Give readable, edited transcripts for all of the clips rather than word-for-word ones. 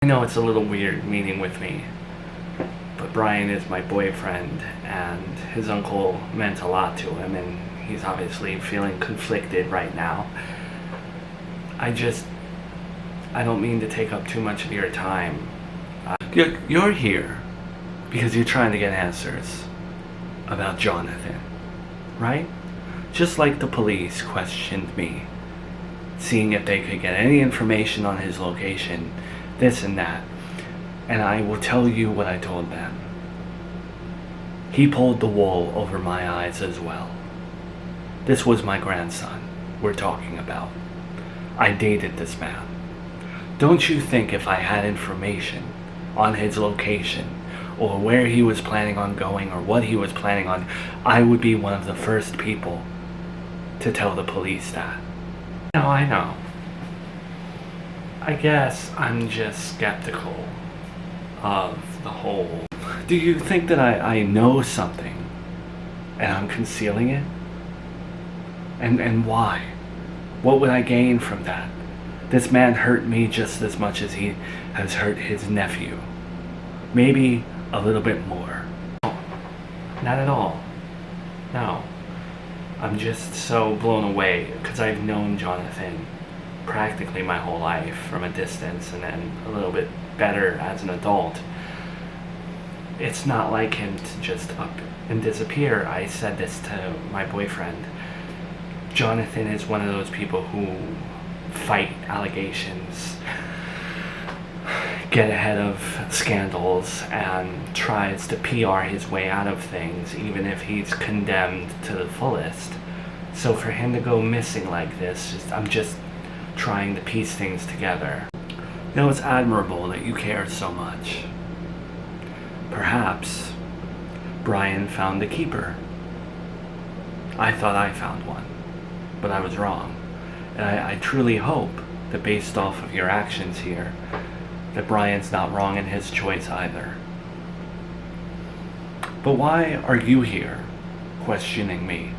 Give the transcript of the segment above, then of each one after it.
I know it's a little weird meeting with me, but Brian is my boyfriend, and his uncle meant a lot to him, and he's obviously feeling conflicted right now. I don't mean to take up too much of your time. You're here because you're trying to get answers about Jonathan, right? Just like the police questioned me, seeing if they could get any information on his location, this and that. And I will tell you what I told them. He pulled the wool over my eyes as well. This was my grandson we're talking about. I dated this man. Don't you think if I had information on his location or where he was planning on going or what he was planning on, I would be one of the first people to tell the police that? No, I know. I guess I'm just skeptical of the whole. Do you think that I know something and I'm concealing it? And why? What would I gain from that? This man hurt me just as much as he has hurt his nephew. Maybe a little bit more. No, not at all. No. I'm just so blown away because I've known Jonathan practically my whole life from a distance, and then a little bit better as an adult. It's not like him to just up and disappear. I said this to my boyfriend. Jonathan is one of those people who fight allegations, get ahead of scandals, and tries to PR his way out of things, even if he's condemned to the fullest. So for him to go missing like this, I'm just trying to piece things together. You know, it's admirable that you care so much. Perhaps Brian found the keeper. I thought I found one, but I was wrong. And I truly hope that based off of your actions here, that Brian's not wrong in his choice either. But why are you here questioning me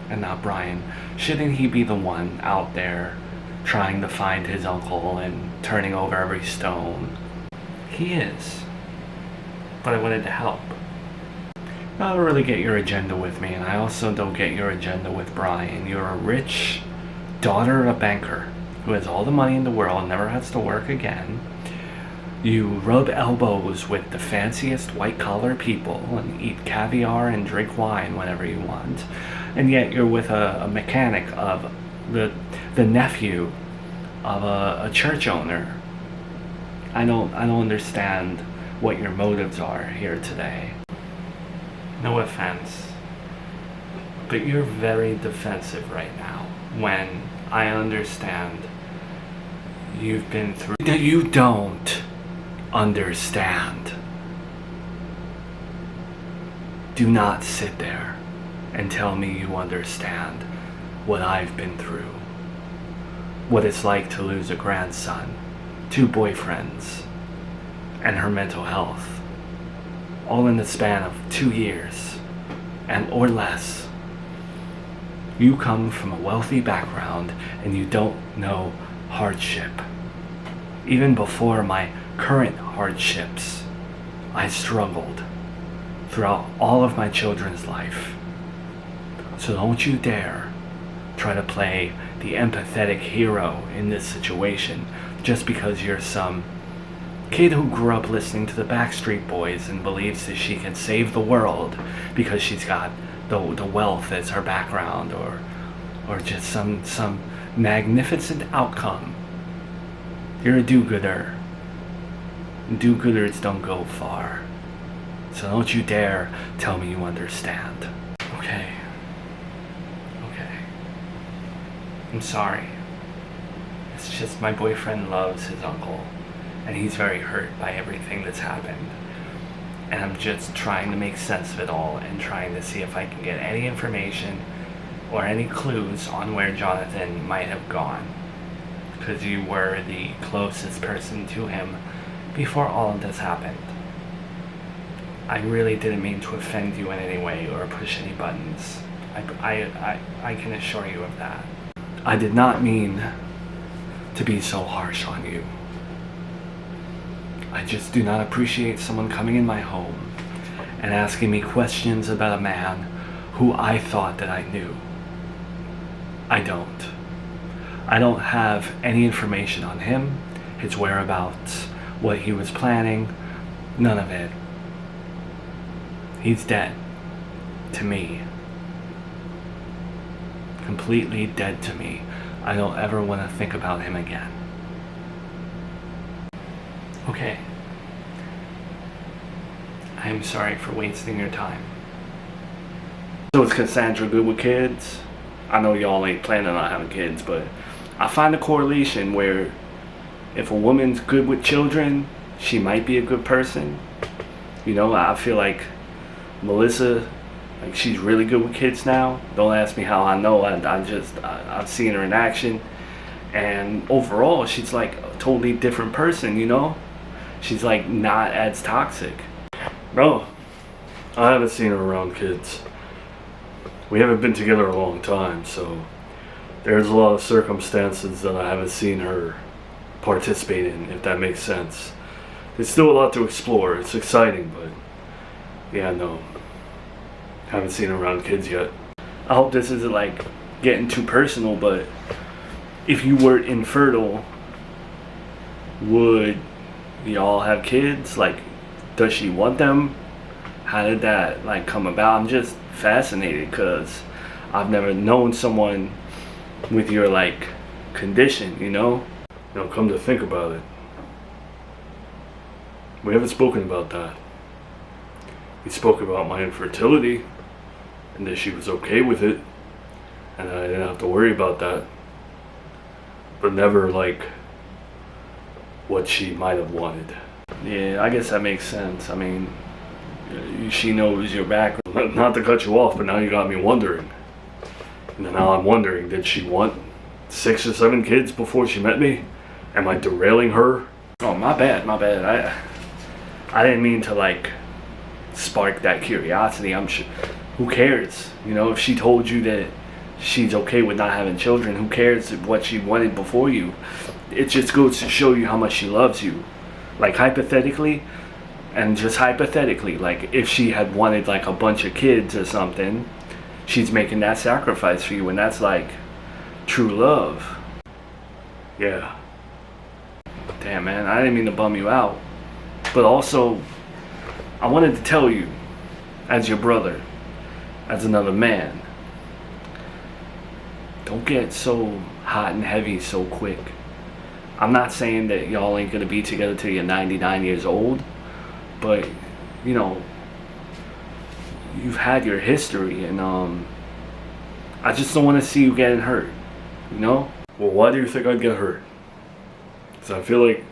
and not Brian? Shouldn't he be the one out there trying to find his uncle and turning over every stone? He is. But I wanted to help. I don't really get your agenda with me, and I also don't get your agenda with Brian. You're a rich daughter of a banker who has all the money in the world, never has to work again. You rub elbows with the fanciest white-collar people and eat caviar and drink wine whenever you want. And yet you're with a mechanic of the nephew of a church owner. I don't understand what your motives are here today. No offense, but you're very defensive right now when I understand you've been through. You don't understand. Do not sit there and tell me you understand what I've been through. What it's like to lose a grandson, 2 boyfriends, and her mental health, all in the span of 2 years or less. You come from a wealthy background and you don't know hardship. Even before my current hardships, I struggled throughout all of my children's life. So don't you dare try to play the empathetic hero in this situation just because you're some kid who grew up listening to the Backstreet Boys and believes that she can save the world because she's got the wealth as her background, or just some magnificent outcome. You're a do-gooder. Do-gooders don't go far. So don't you dare tell me you understand. Okay. I'm sorry. It's just my boyfriend loves his uncle, and he's very hurt by everything that's happened. And I'm just trying to make sense of it all and trying to see if I can get any information or any clues on where Jonathan might have gone. Because you were the closest person to him before all of this happened. I really didn't mean to offend you in any way or push any buttons. I can assure you of that. I did not mean to be so harsh on you. I just do not appreciate someone coming in my home and asking me questions about a man who I thought that I knew. I don't. I don't have any information on him, his whereabouts, what he was planning, none of it. He's dead. To me. Completely dead to me. I don't ever want to think about him again. Okay. I'm sorry for wasting your time. So is Cassandra good with kids? I know y'all ain't planning on having kids, but I find a correlation where if a woman's good with children, she might be a good person. You know, I feel like Melissa, like, she's really good with kids now. Don't ask me how I know. I've seen her in action, and overall she's like a totally different person, you know? She's like not as toxic. No, I haven't seen her around kids. We haven't been together a long time, so there's a lot of circumstances that I haven't seen her participate in, if that makes sense. There's still a lot to explore. It's exciting, but yeah, no. Haven't seen her around kids yet. I hope this isn't like getting too personal, but if you were infertile, would y'all have kids? Like, does she want them? How did that like come about? I'm just fascinated because I've never known someone with your like condition, you know? Now come to think about it, we haven't spoken about that. We spoke about my infertility and that she was okay with it and I didn't have to worry about that, but never like what she might have wanted. Yeah, I guess that makes sense. I mean, she knows your background. Not to cut you off, but now you got me wondering. And now I'm wondering, did she want 6 or 7 kids before she met me? Am I derailing her? Oh, my bad. I didn't mean to like spark that curiosity. I'm sure. Who cares? You know, if she told you that she's okay with not having children, who cares what she wanted before you? It just goes to show you how much she loves you. Like, hypothetically, and just hypothetically, like if she had wanted like a bunch of kids or something, she's making that sacrifice for you, and that's like true love. Yeah. Damn, man, I didn't mean to bum you out, but also I wanted to tell you, as your brother, as another man, don't get so hot and heavy so quick. I'm not saying that y'all ain't gonna be together till you're 99 years old, but you know, you've had your history, and I just don't want to see you getting hurt, you know? Well, why do you think I'd get hurt? Because I feel like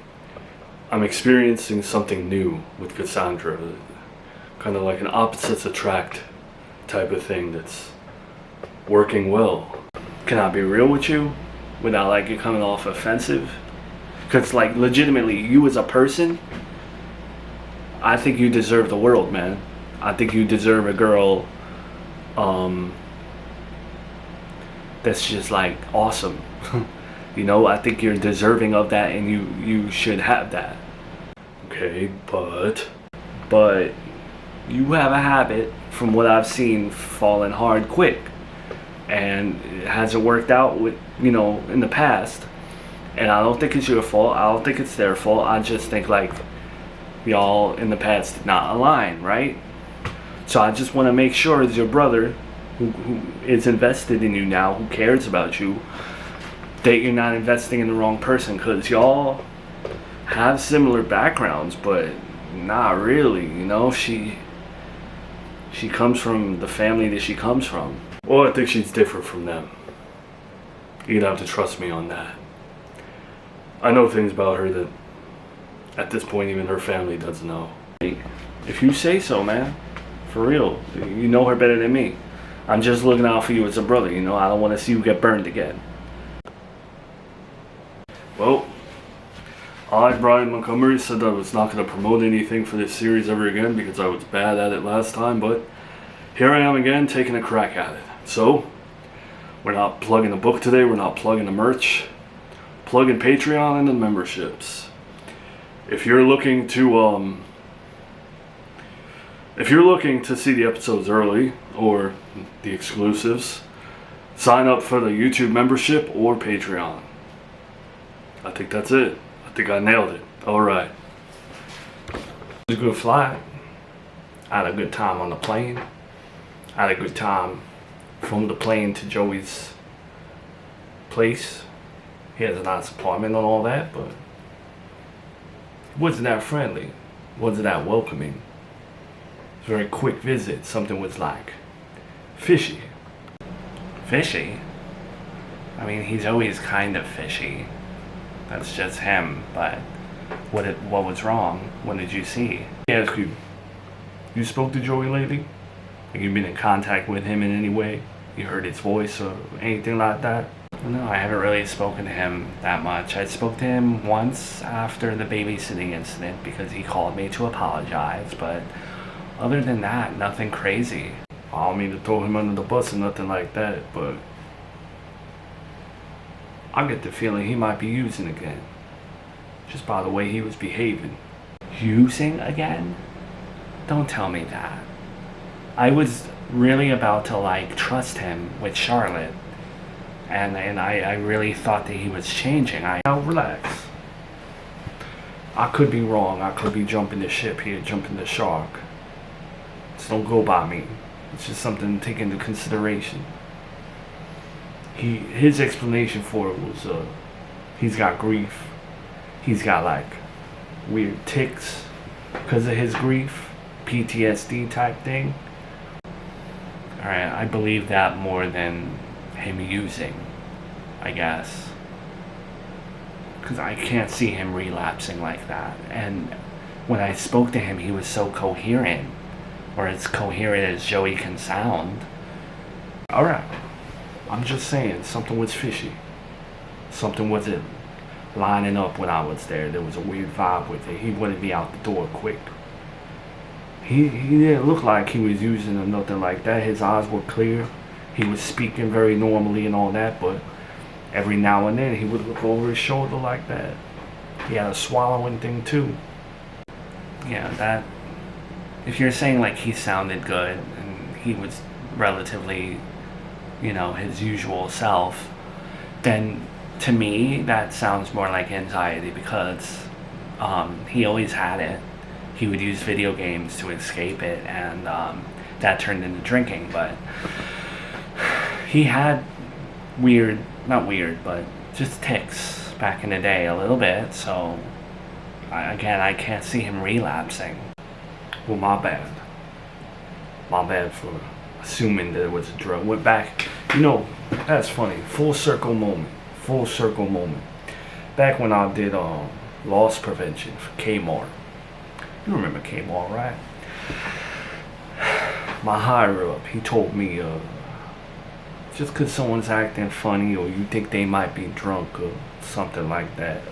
I'm experiencing something new with Cassandra, kind of like an opposites attract type of thing that's working well. Can I be real with you without like it coming off offensive? Because like legitimately, you as a person, I think you deserve the world, man. I think you deserve a girl that's just like awesome. You know, I think you're deserving of that, and you should have that. Okay, but you have a habit, from what I've seen, falling hard quick, and it hasn't worked out with, you know, in the past. And I don't think it's your fault. I don't think it's their fault. I just think like y'all in the past did not align, right? So I just want to make sure, as your brother who is invested in you now, who cares about you, that you're not investing in the wrong person, because y'all have similar backgrounds, but not really, you know? She comes from the family that she comes from. Well, I think she's different from them. You'd have to trust me on that. I know things about her that at this point even her family doesn't know. If you say so, man. For real. You know her better than me. I'm just looking out for you as a brother, you know? I don't want to see you get burned again. Well, I, Brian Montgomery, said I was not going to promote anything for this series ever again because I was bad at it last time, but here I am again taking a crack at it. So, we're not plugging the book today, we're not plugging the merch, plugging Patreon and the memberships. if you're looking to see the episodes early or the exclusives, sign up for the YouTube membership or Patreon. I think that's it. I think I nailed it. Alright. It was a good flight. I had a good time on the plane. I had a good time from the plane to Joey's place. He has a nice apartment and all that, but it wasn't that friendly. It wasn't that welcoming. It was a very quick visit. Something was like fishy. Fishy? I mean, he's always kind of fishy. That's just him, but what was wrong? What did you see? I ask you, you spoke to Joey lately? Have you been in contact with him in any way? You heard his voice or anything like that? No, I haven't really spoken to him that much. I spoke to him once after the babysitting incident because he called me to apologize, but other than that, nothing crazy. I don't mean to throw him under the bus or nothing like that, but I get the feeling he might be using again. Just by the way he was behaving. Using again? Don't tell me that. I was really about to trust him with Charlotte. And I really thought that he was changing. Now relax. I could be wrong. I could be jumping the ship here, jumping the shark. Just don't go by me. It's just something to take into consideration. His explanation for it was he's got grief. He's got weird tics because of his grief, PTSD type thing. Alright, I believe that more than him using, I guess. Because I can't see him relapsing like that. And when I spoke to him, he was so coherent, or as coherent as Joey can sound. Alright, I'm just saying, something was fishy. Something wasn't lining up when I was there. There was a weird vibe with it. He wanted me out the door quick. He didn't look like he was using or nothing like that. His eyes were clear. He was speaking very normally and all that, but every now and then he would look over his shoulder like that. He had a swallowing thing too. Yeah, that, if you're saying he sounded good and he was relatively, his usual self, then to me that sounds more like anxiety because he always had it. He would use video games to escape it, and that turned into drinking. But he had not weird, but just tics back in the day a little bit. So I can't see him relapsing. Well, my bad. My bad for assuming that it was a drug. Went back. That's funny. Full circle moment. Back when I did loss prevention for Kmart. You remember Kmart, right? My higher up, he told me, just because someone's acting funny or you think they might be drunk or something like that,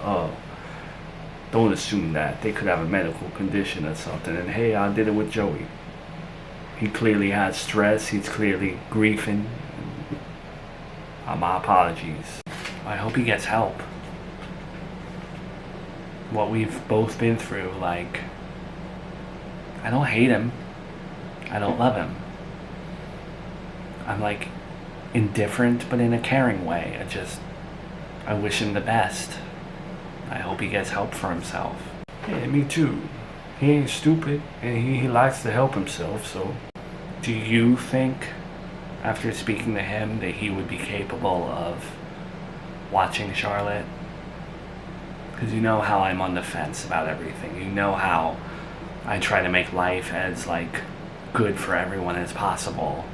don't assume that. They could have a medical condition or something. And hey, I did it with Joey. He clearly had stress. He's clearly grieving. My apologies. I hope he gets help. What we've both been through, I don't hate him. I don't love him. I'm indifferent, but in a caring way. I wish him the best. I hope he gets help for himself. Yeah, me too. He ain't stupid, and he likes to help himself, so. Do you think, after speaking to him, that he would be capable of watching Charlotte? Because you know how I'm on the fence about everything. You know how I try to make life as good for everyone as possible.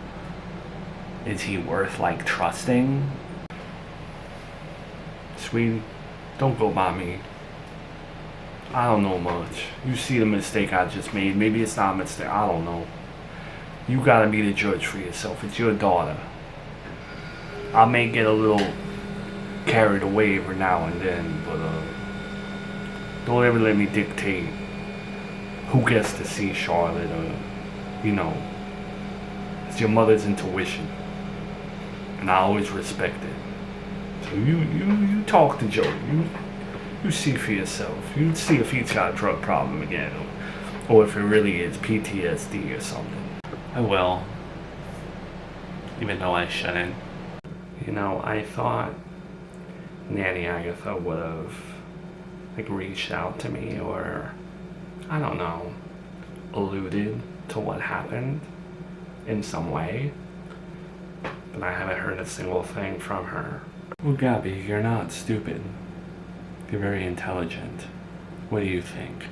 Is he worth trusting? Sweetie, don't go by me. I don't know much. You see the mistake I just made. Maybe it's not a mistake. I don't know. You gotta be the judge for yourself. It's your daughter. I may get a little carried away every now and then, but don't ever let me dictate who gets to see Charlotte, or it's your mother's intuition, and I always respect it. So you talk to Joey. You see for yourself. You see if he's got a drug problem again, or if it really is PTSD or something. I will. Even though I shouldn't. You know, I thought Nanny Agatha would have, like, reached out to me or, I don't know, alluded to what happened in some way. But I haven't heard a single thing from her. Well, Gabby, you're not stupid. You're very intelligent. What do you think?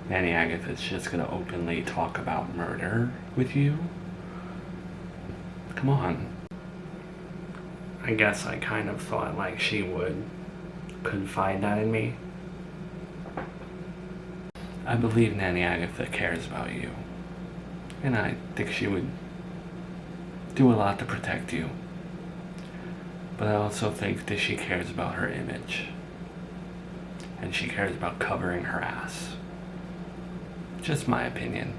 Nanny Agatha's just gonna openly talk about murder with you? Come on. I guess I kind of thought like she would confide that in me. I believe Nanny Agatha cares about you. And I think she would do a lot to protect you. But I also think that she cares about her image. And she cares about covering her ass. Just my opinion.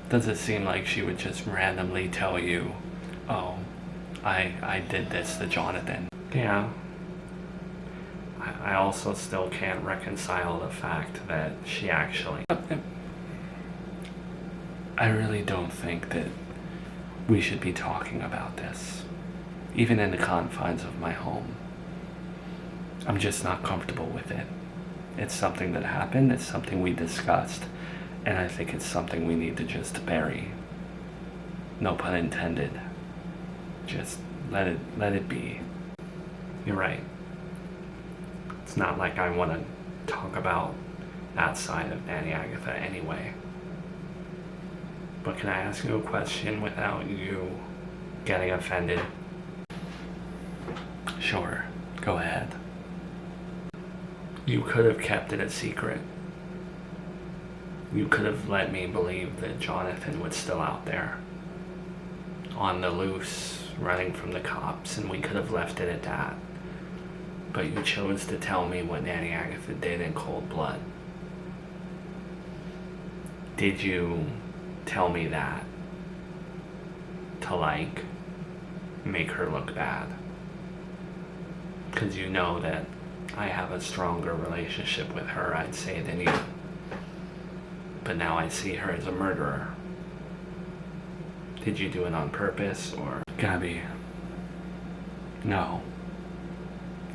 Does it seem like she would just randomly tell you, oh, I did this to Jonathan? Yeah. I also still can't reconcile the fact that she actually... I really don't think that we should be talking about this, even in the confines of my home. I'm just not comfortable with it. It's something that happened, it's something we discussed, and I think it's something we need to just bury. No pun intended. Just let it be. You're right. It's not like I want to talk about that side of Nanny Agatha anyway. But can I ask you a question without you getting offended? Sure, go ahead. You could have kept it a secret. You could have let me believe that Jonathan was still out there, on the loose, running from the cops, and we could have left it at that. But you chose to tell me what Nanny Agatha did in cold blood. Did you tell me that to, like, make her look bad? Because you know that I have a stronger relationship with her, I'd say, than you. But now I see her as a murderer. Did you do it on purpose, or... Gabby, no.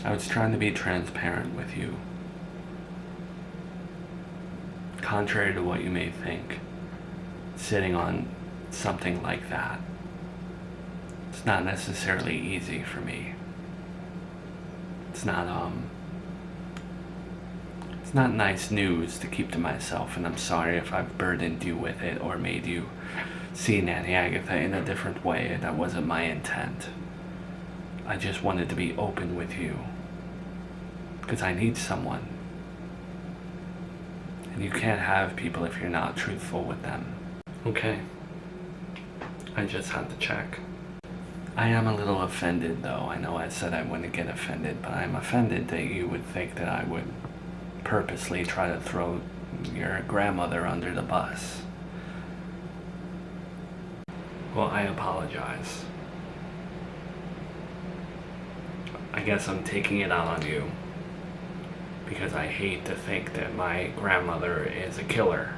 I was trying to be transparent with you. Contrary to what you may think, sitting on something like that, it's not necessarily easy for me. It's not nice news to keep to myself, and I'm sorry if I've burdened you with it or made you see Nanny Agatha in a different way. That wasn't my intent. I just wanted to be open with you, because I need someone. And you can't have people if you're not truthful with them. Okay. I just had to check. I am a little offended, though. I know I said I wouldn't get offended, but I'm offended that you would think that I would purposely try to throw your grandmother under the bus. Well, I apologize. I guess I'm taking it out on you, because I hate to think that my grandmother is a killer.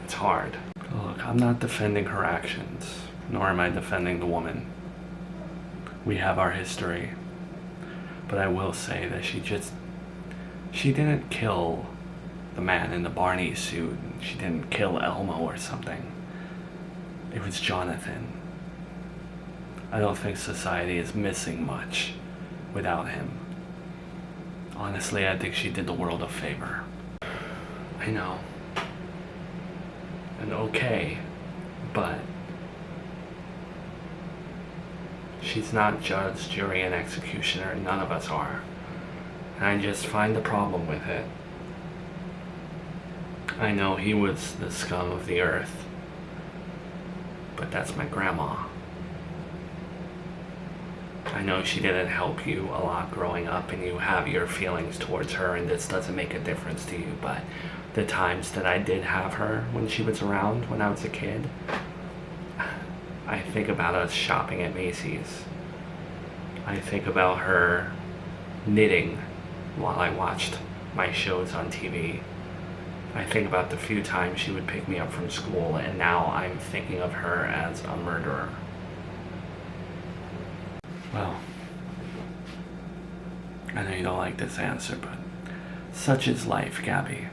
It's hard. Look, I'm not defending her actions, nor am I defending the woman. We have our history. But I will say that she didn't kill the man in the Barney suit. She didn't kill Elmo or something. It was Jonathan. I don't think society is missing much without him. Honestly, I think she did the world a favor. I know. And okay, but she's not judge, jury, and executioner. None of us are. And I just find the problem with it. I know he was the scum of the earth, but that's my grandma. I know she didn't help you a lot growing up, and you have your feelings towards her, and this doesn't make a difference to you, but the times that I did have her when she was around when I was a kid, I think about us shopping at Macy's. I think about her knitting while I watched my shows on TV. I think about the few times she would pick me up from school, and now I'm thinking of her as a murderer. Well, I know you don't like this answer, but such is life, Gabby.